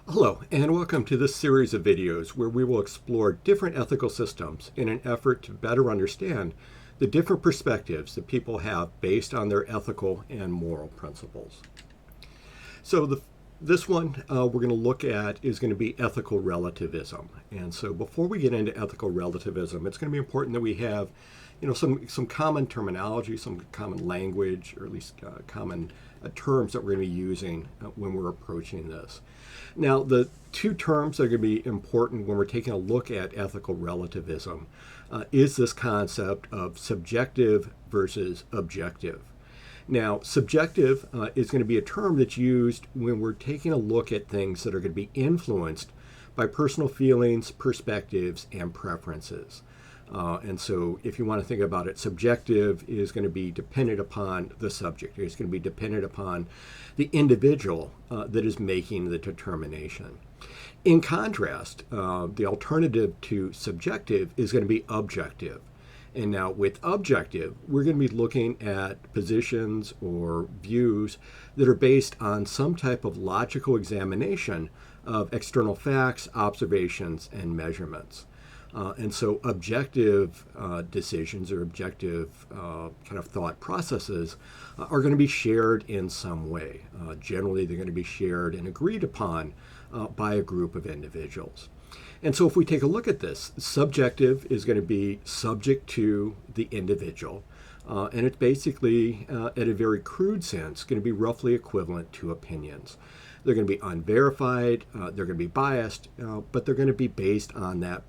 Hello, and welcome to this series of videos where we will explore different ethical systems in an effort to better understand the different perspectives that people have based on their ethical and moral principles. So this one we're going to look at is going to be ethical relativism. And so before we get into ethical relativism, it's going to be important that we have some common terminology, some common language, or at least common terms that we're going to be using when we're approaching this. Now, the two terms that are going to be important when we're taking a look at ethical relativism is this concept of subjective versus objective. Now, subjective is going to be a term that's used when we're taking a look at things that are going to be influenced by personal feelings, perspectives, and preferences. And so if you want to think about it, subjective is going to be dependent upon the subject. It's going to be dependent upon the individual that is making the determination. In contrast, the alternative to subjective is going to be objective. And now with objective, we're going to be looking at positions or views that are based on some type of logical examination of external facts, observations, and measurements. And so objective decisions or objective kind of thought processes are going to be shared in some way. Generally, they're going to be shared and agreed upon by a group of individuals. And so if we take a look at this, subjective is going to be subject to the individual. And it's basically, at a very crude sense, going to be roughly equivalent to opinions. They're going to be unverified, they're going to be biased, but they're going to be based on that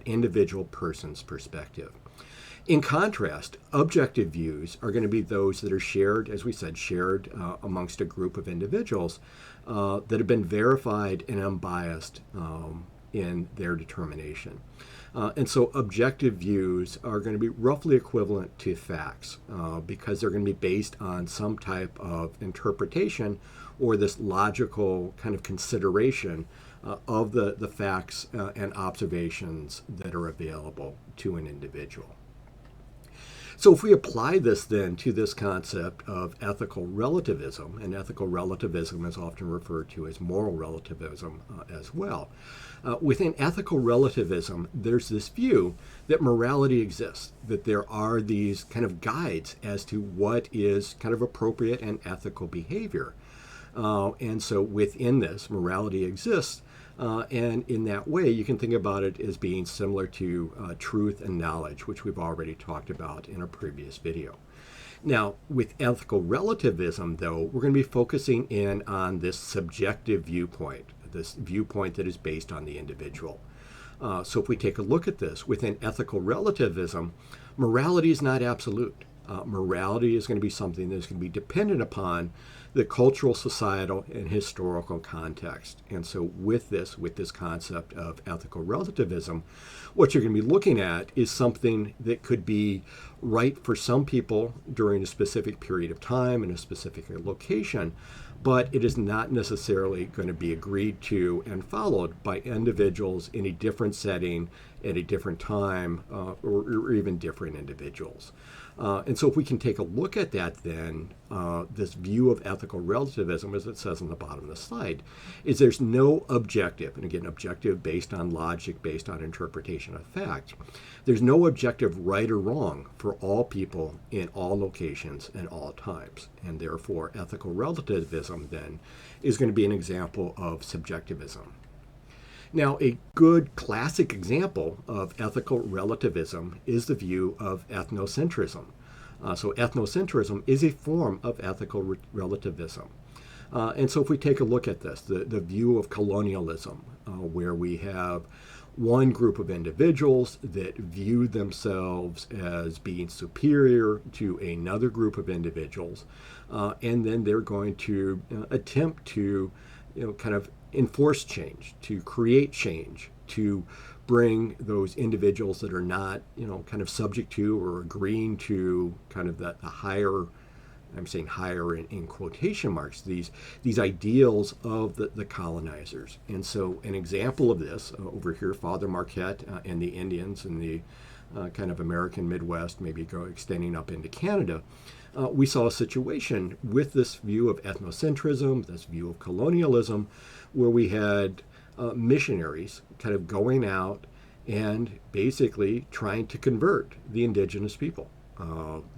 individual person's perspective. In contrast, objective views are going to be those that are shared, as we said, shared amongst a group of individuals that have been verified and unbiased in their determination. And so objective views are going to be roughly equivalent to facts because they're going to be based on some type of interpretation or this logical kind of consideration of the facts and observations that are available to an individual. So if we apply this then to this concept of ethical relativism, and ethical relativism is often referred to as moral relativism as well, within ethical relativism, there's this view that morality exists, that there are these kind of guides as to what is kind of appropriate and ethical behavior. And so within this, morality exists. And in that way, you can think about it as being similar to truth and knowledge, which we've already talked about in a previous video. Now, with ethical relativism, though, we're going to be focusing in on this subjective viewpoint, this viewpoint that is based on the individual. So if we take a look at this, within ethical relativism, morality is not absolute. Morality is going to be something that's going to be dependent upon the cultural, societal, and historical context. And so with this concept of ethical relativism, what you're going to be looking at is something that could be right for some people during a specific period of time in a specific location, but it is not necessarily going to be agreed to and followed by individuals in a different setting at a different time or even different individuals. And so if we can take a look at that then, this view of ethical relativism, as it says on the bottom of the slide, is there's no objective, and again, objective based on logic, based on interpretation of fact. There's no objective right or wrong for all people in all locations and all times. And therefore, ethical relativism then is going to be an example of subjectivism. Now, a good classic example of ethical relativism is the view of ethnocentrism. So ethnocentrism is a form of ethical relativism. And so if we take a look at this, the view of colonialism, where we have one group of individuals that view themselves as being superior to another group of individuals, and then they're going to attempt to kind of enforce change, to create change, to bring those individuals that are not, kind of subject to or agreeing to kind of the higher, I'm saying higher in quotation marks, these ideals of the colonizers. And so an example of this over here, Father Marquette and the Indians in the kind of American Midwest, maybe extending up into Canada, we saw a situation with this view of ethnocentrism, this view of colonialism, where we had missionaries kind of going out and basically trying to convert the indigenous people.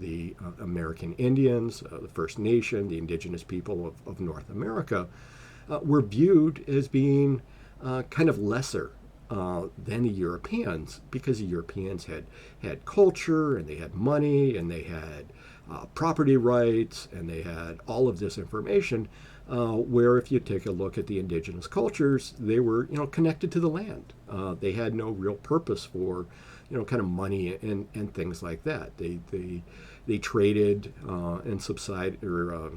The American Indians, the First Nation, the indigenous people of North America, were viewed as being kind of lesser than the Europeans, because the Europeans had culture, and they had money, and they had property rights, and they had all of this information, where if you take a look at the indigenous cultures, they were connected to the land. They had no real purpose for kind of money and things like that. They traded and subsided or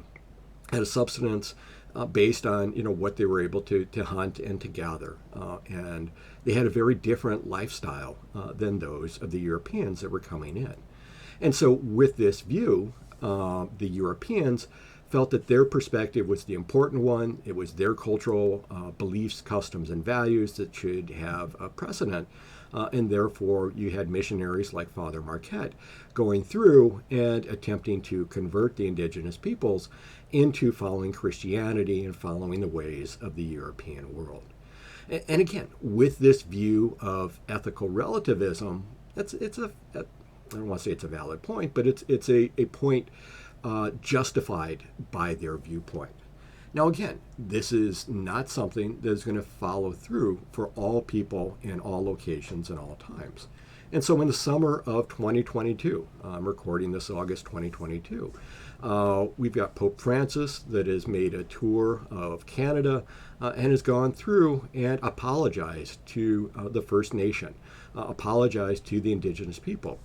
had a subsistence based on what they were able to hunt and to gather, and they had a very different lifestyle than those of the Europeans that were coming in. And so with this view, the Europeans felt that their perspective was the important one. It was their cultural beliefs, customs, and values that should have a precedent. And therefore, you had missionaries like Father Marquette going through and attempting to convert the indigenous peoples into following Christianity and following the ways of the European world. And again, with this view of ethical relativism, I don't want to say it's a valid point, but it's a point justified by their viewpoint. Now again, this is not something that's going to follow through for all people in all locations and all times. And so in the summer of 2022, I'm recording this August 2022, we've got Pope Francis that has made a tour of Canada and has gone through and apologized to the First Nation, apologized to the indigenous people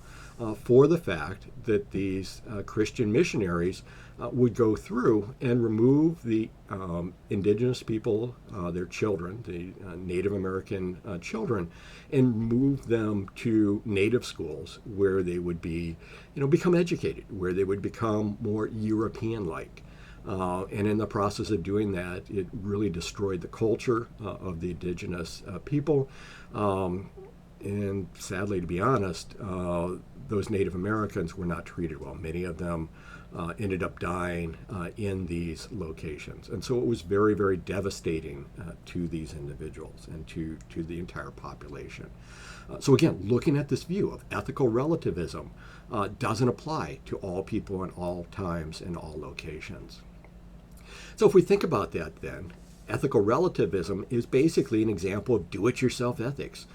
for the fact that these Christian missionaries would go through and remove the indigenous people, their children, the Native American children, and move them to native schools where they would be, become educated, where they would become more European-like. And in the process of doing that, it really destroyed the culture of the indigenous people. And sadly, to be honest, those Native Americans were not treated well. Many of them ended up dying in these locations. And so it was very, very devastating to these individuals and to the entire population. So again, looking at this view of ethical relativism doesn't apply to all people in all times and all locations. So if we think about that then, ethical relativism is basically an example of do-it-yourself ethics.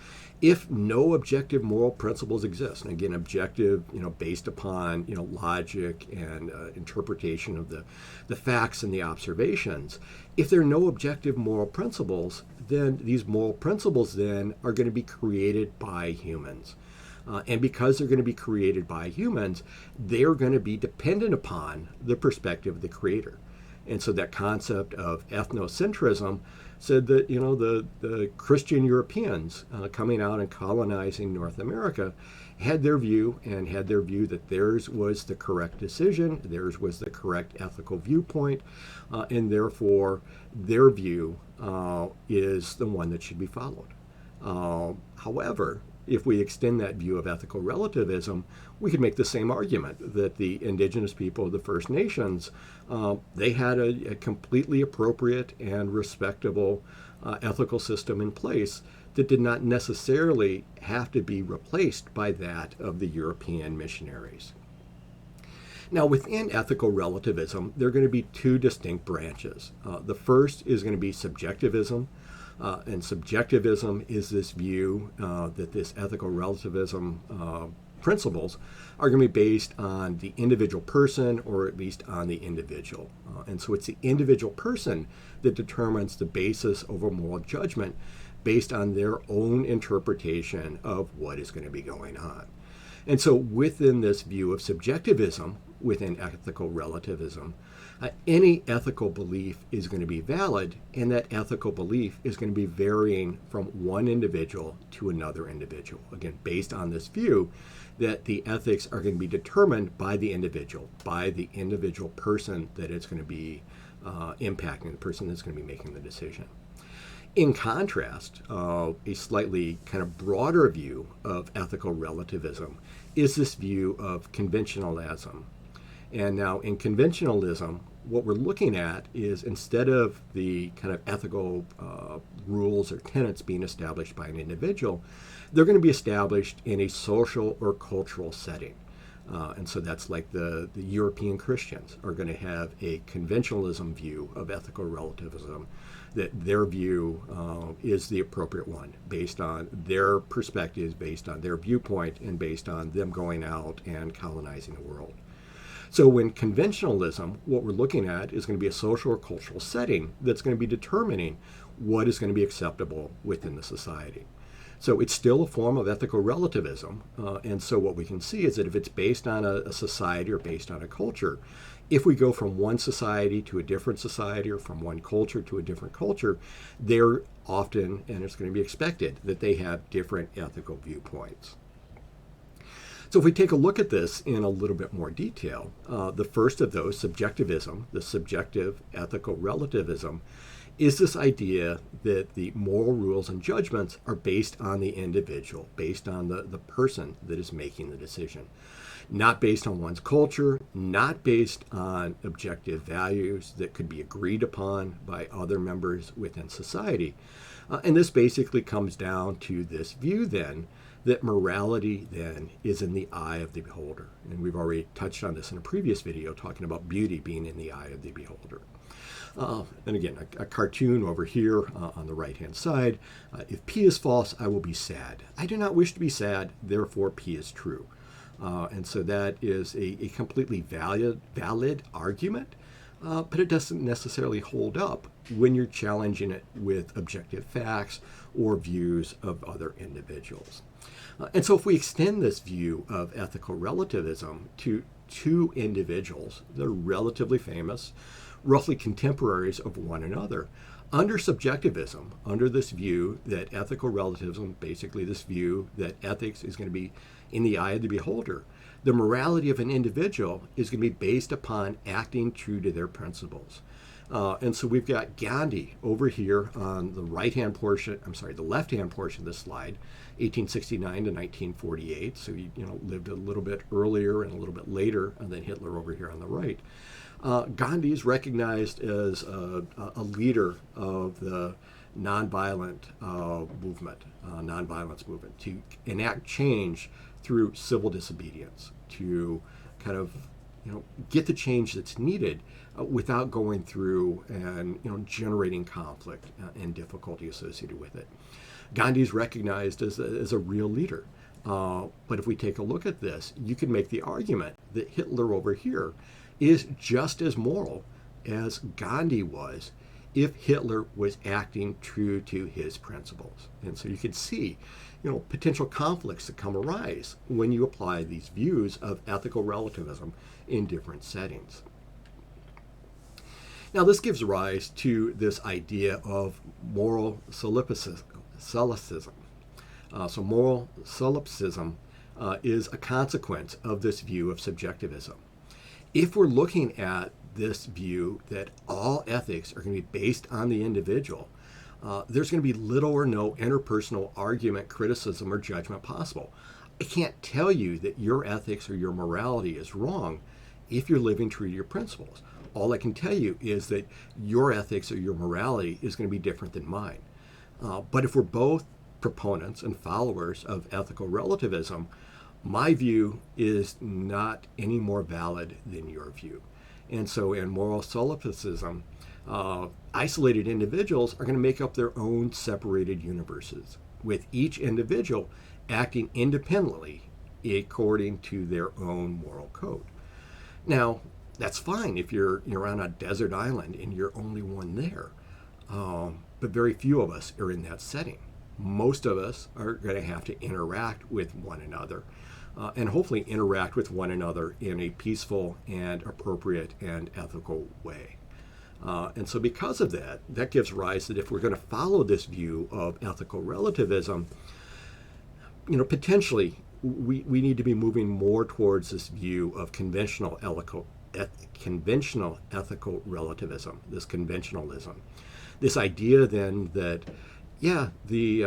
If no objective moral principles exist, and again, objective, based upon, logic and interpretation of the facts and the observations, if there are no objective moral principles, then these moral principles then are going to be created by humans. And because they're going to be created by humans, they're going to be dependent upon the perspective of the creator. And so that concept of ethnocentrism said that, the Christian Europeans coming out and colonizing North America had their view that theirs was the correct decision, theirs was the correct ethical viewpoint, and therefore their view is the one that should be followed. However, if we extend that view of ethical relativism, we could make the same argument that the indigenous people of the First Nations, they had a completely appropriate and respectable ethical system in place that did not necessarily have to be replaced by that of the European missionaries. Now, within ethical relativism, there are going to be two distinct branches. The first is going to be subjectivism. And subjectivism is this view that this ethical relativism principles are going to be based on the individual person, or at least on the individual. And so it's the individual person that determines the basis of a moral judgment based on their own interpretation of what is going to be going on. And so within this view of subjectivism, within ethical relativism, any ethical belief is going to be valid, and that ethical belief is going to be varying from one individual to another individual. Again, based on this view that the ethics are going to be determined by the individual person that it's going to be impacting, the person that's going to be making the decision. In contrast, a slightly kind of broader view of ethical relativism is this view of conventionalism. And now in conventionalism, what we're looking at is instead of the kind of ethical rules or tenets being established by an individual, they're going to be established in a social or cultural setting. And so that's like the European Christians are going to have a conventionalism view of ethical relativism, that their view is the appropriate one based on their perspectives, based on their viewpoint, and based on them going out and colonizing the world. So in conventionalism, what we're looking at is going to be a social or cultural setting that's going to be determining what is going to be acceptable within the society. So it's still a form of ethical relativism. And so what we can see is that if it's based on a society or based on a culture, if we go from one society to a different society or from one culture to a different culture, they're often, and it's going to be expected, that they have different ethical viewpoints. So if we take a look at this in a little bit more detail, the first of those, subjectivism, the subjective ethical relativism, is this idea that the moral rules and judgments are based on the individual, based on the person that is making the decision. Not based on one's culture, not based on objective values that could be agreed upon by other members within society. And this basically comes down to this view then that morality then is in the eye of the beholder. And we've already touched on this in a previous video talking about beauty being in the eye of the beholder. And again, a cartoon over here on the right-hand side. If P is false, I will be sad. I do not wish to be sad, therefore P is true. And so that is a completely valid argument, but it doesn't necessarily hold up when you're challenging it with objective facts or views of other individuals. And so if we extend this view of ethical relativism to two individuals that are relatively famous, roughly contemporaries of one another, under subjectivism, under this view that ethical relativism, basically this view that ethics is going to be in the eye of the beholder, the morality of an individual is going to be based upon acting true to their principles. And so we've got Gandhi over here on the left-hand portion of this slide, 1869 to 1948. So he lived a little bit earlier and a little bit later than Hitler over here on the right. Gandhi is recognized as a leader of the nonviolence movement, to enact change through civil disobedience, to kind of get the change that's needed without going through and generating conflict and difficulty associated with it. Gandhi is recognized as a real leader. But if we take a look at this, you can make the argument that Hitler over here is just as moral as Gandhi was if Hitler was acting true to his principles. And so you can see, potential conflicts that arise when you apply these views of ethical relativism in different settings. Now, this gives rise to this idea of moral solipsism. So moral solipsism is a consequence of this view of subjectivism. If we're looking at this view that all ethics are going to be based on the individual, there's going to be little or no interpersonal argument, criticism, or judgment possible. I can't tell you that your ethics or your morality is wrong if you're living true to your principles. All I can tell you is that your ethics or your morality is going to be different than mine. But if we're both proponents and followers of ethical relativism, my view is not any more valid than your view. And so in moral solipsism, isolated individuals are going to make up their own separated universes, with each individual acting independently according to their own moral code. Now, that's fine if you're on a desert island and you're only one there. But very few of us are in that setting. Most of us are going to have to interact with one another, and hopefully interact with one another in a peaceful and appropriate and ethical way. And so because of that, that gives rise that if we're going to follow this view of ethical relativism, potentially we need to be moving more towards this view of conventional ethical relativism, this conventionalism. This idea then that yeah, the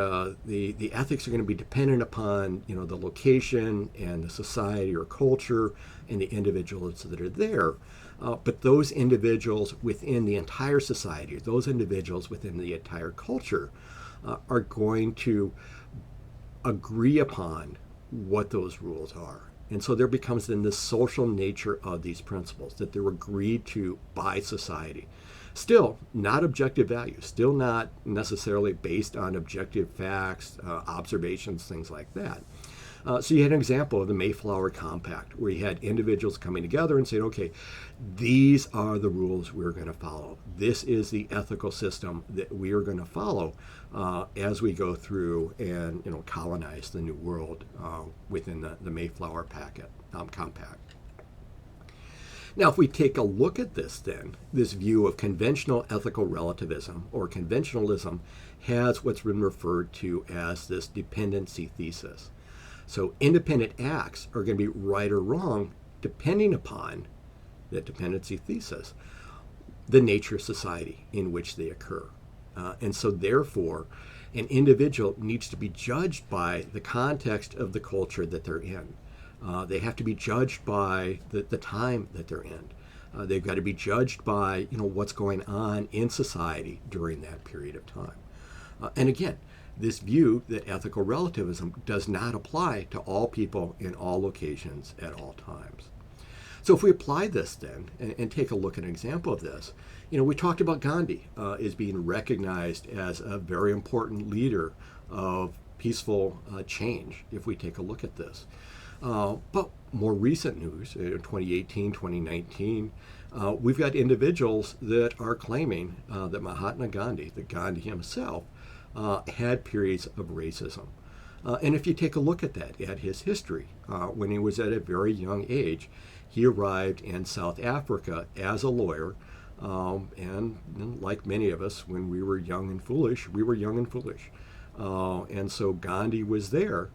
ethics are going to be dependent upon the location and the society or culture and the individuals that are there. But those individuals within the entire society, those individuals within the entire culture, are going to agree upon what those rules are. And so there becomes then this social nature of these principles, that they're agreed to by society. Still not objective values, still not necessarily based on objective facts, observations, things like that. So you had an example of the Mayflower Compact, where you had individuals coming together and saying, okay, these are the rules we're going to follow. This is the ethical system that we are going to follow as we go through and colonize the New World within the Mayflower Compact. Now, if we take a look at this then, this view of conventional ethical relativism or conventionalism has what's been referred to as this dependency thesis. So independent acts are going to be right or wrong depending upon that dependency thesis, the nature of society in which they occur. And so therefore, an individual needs to be judged by the context of the culture that they're in. They have to be judged by the time that they're in. They've got to be judged by what's going on in society during that period of time. And again, this view that ethical relativism does not apply to all people in all locations at all times. So if we apply this then and take a look at an example of this, we talked about Gandhi as being recognized as a very important leader of peaceful change if we take a look at this. But more recent news, 2018, 2019, we've got individuals that are claiming that Mahatma Gandhi, that Gandhi himself, had periods of racism. And if you take a look at that, at his history, when he was at a very young age, he arrived in South Africa as a lawyer. And like many of us, when we were young and foolish, we were young and foolish. And so Gandhi was there,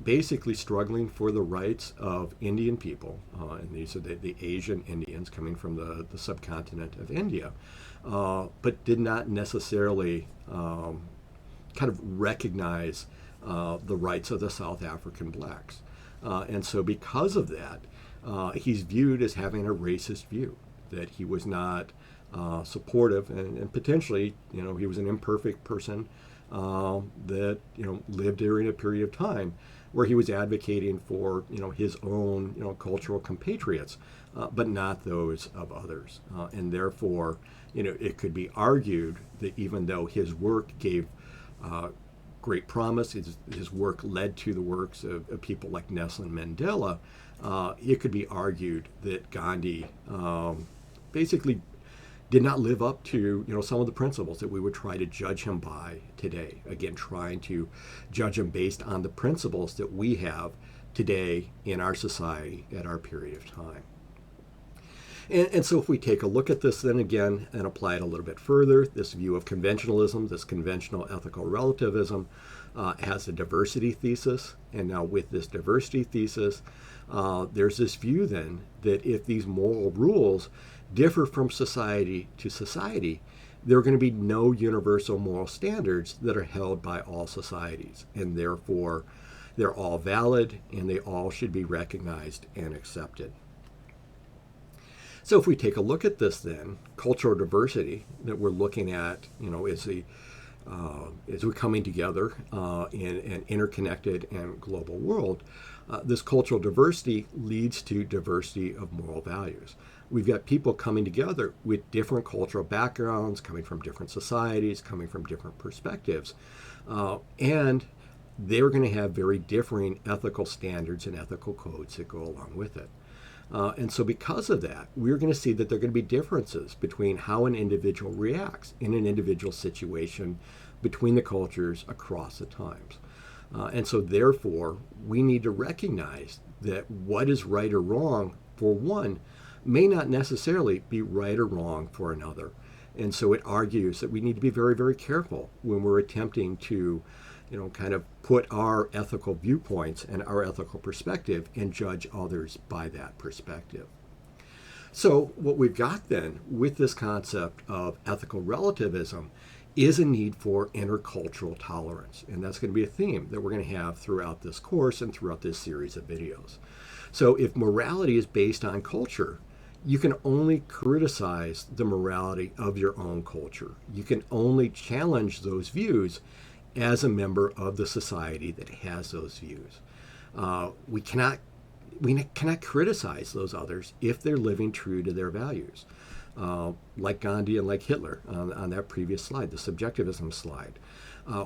basically struggling for the rights of Indian people. And these are the Asian Indians coming from the subcontinent of India, but did not necessarily kind of recognize the rights of the South African blacks. And so because of that, he's viewed as having a racist view, that he was not supportive and potentially, he was an imperfect person that, lived during a period of time where he was advocating for, his own, cultural compatriots, but not those of others. And therefore, it could be argued that even though his work gave great promise, his work led to the works of people like Nelson Mandela, it could be argued that Gandhi basically did not live up to some of the principles that we would try to judge him by today. Again, trying to judge him based on the principles that we have today in our society at our period of time. And so if we take a look at this then again and apply it a little bit further, this view of conventionalism, this conventional ethical relativism, has a diversity thesis. And now with this diversity thesis, there's this view then that if these moral rules differ from society to society, there are going to be no universal moral standards that are held by all societies. And therefore, they're all valid and they all should be recognized and accepted. So if we take a look at this then, cultural diversity that we're looking at, as we're coming together in an interconnected and global world, this cultural diversity leads to diversity of moral values. We've got people coming together with different cultural backgrounds, coming from different societies, coming from different perspectives, and they're going to have very differing ethical standards and ethical codes that go along with it. And so because of that, we're going to see that there are going to be differences between how an individual reacts in an individual situation between the cultures across the times. And so therefore, we need to recognize that what is right or wrong for one may not necessarily be right or wrong for another. And so it argues that we need to be very, very careful when we're attempting to kind of put our ethical viewpoints and our ethical perspective and judge others by that perspective. So what we've got then with this concept of ethical relativism is a need for intercultural tolerance. And that's going to be a theme that we're going to have throughout this course and throughout this series of videos. So if morality is based on culture, you can only criticize the morality of your own culture. You can only challenge those views as a member of the society that has those views. We cannot criticize those others if they're living true to their values. Like Gandhi and like Hitler on that previous slide, the subjectivism slide.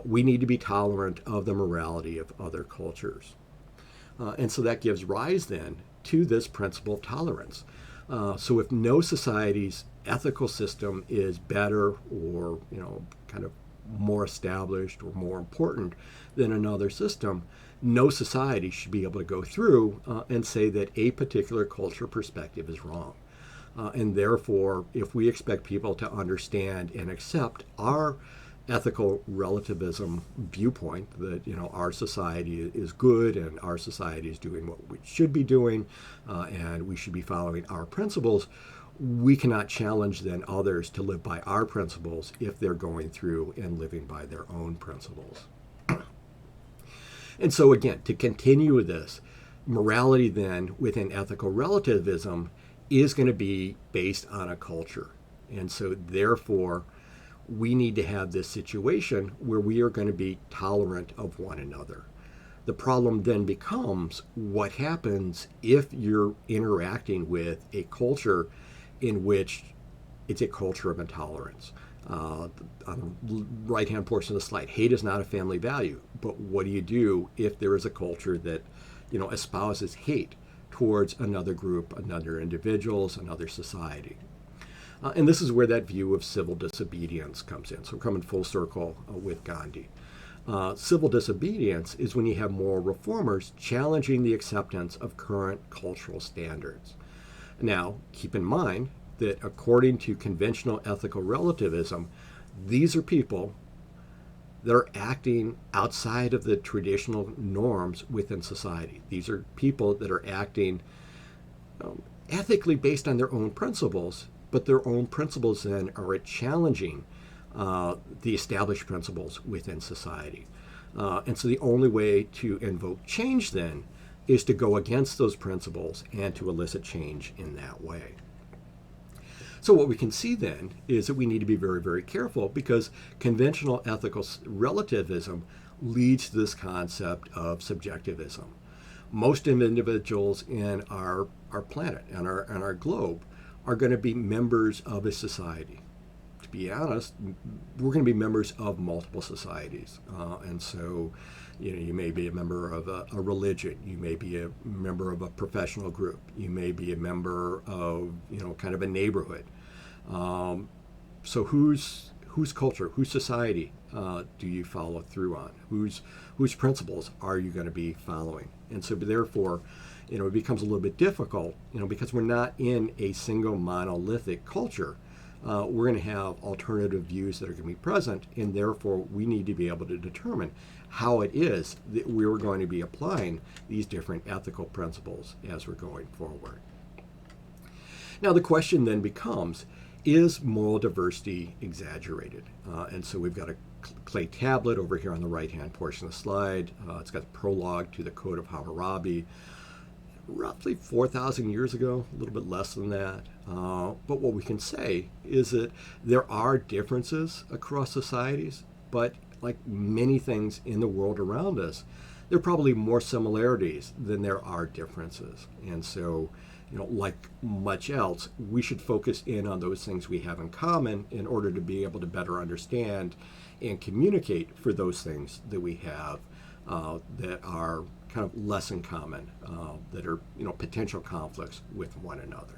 We need to be tolerant of the morality of other cultures. And so that gives rise then to this principle of tolerance. So if no society's ethical system is better or, kind of more established or more important than another system, no society should be able to go through and say that a particular culture perspective is wrong. And therefore, if we expect people to understand and accept our ethical relativism viewpoint that our society is good and our society is doing what we should be doing and we should be following our principles, we cannot challenge then others to live by our principles if they're going through and living by their own principles. And so again, to continue with this, morality then within ethical relativism is going to be based on a culture. And so therefore, we need to have this situation where we are going to be tolerant of one another. The problem then becomes what happens if you're interacting with a culture in which it's a culture of intolerance. On the right-hand portion of the slide, hate is not a family value. But what do you do if there is a culture that, espouses hate towards another group, another individuals, another society? And this is where that view of civil disobedience comes in. So we're coming full circle with Gandhi. Civil disobedience is when you have moral reformers challenging the acceptance of current cultural standards. Now, keep in mind that according to conventional ethical relativism, these are people that are acting outside of the traditional norms within society. These are people that are acting ethically based on their own principles, but their own principles then are challenging the established principles within society. And so the only way to invoke change then is to go against those principles and to elicit change in that way. So what we can see then is that we need to be very, very careful because conventional ethical relativism leads to this concept of subjectivism. Most individuals in our planet and our globe are going to be members of a society. To be honest, we're going to be members of multiple societies. And so, you may be a member of a religion. You may be a member of a professional group. You may be a member of, kind of a neighborhood. So whose culture, whose society do you follow through on? Whose principles are you going to be following? And so therefore, it becomes a little bit difficult, because we're not in a single monolithic culture. We're going to have alternative views that are going to be present, and therefore we need to be able to determine how it is that we're going to be applying these different ethical principles as we're going forward. Now the question then becomes, is moral diversity exaggerated? And so we've got a clay tablet over here on the right-hand portion of the slide. It's got the prologue to the Code of Hammurabi, roughly 4,000 years ago, a little bit less than that. But what we can say is that there are differences across societies, but like many things in the world around us, there are probably more similarities than there are differences. And so, like much else, we should focus in on those things we have in common in order to be able to better understand and communicate for those things that we have that are kind of less in common, that are potential conflicts with one another.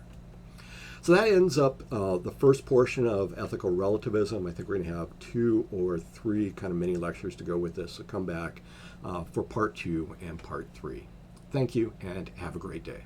So that ends up the first portion of ethical relativism. I think we're going to have 2 or 3 kind of mini lectures to go with this. So come back for part 2 and part 3. Thank you and have a great day.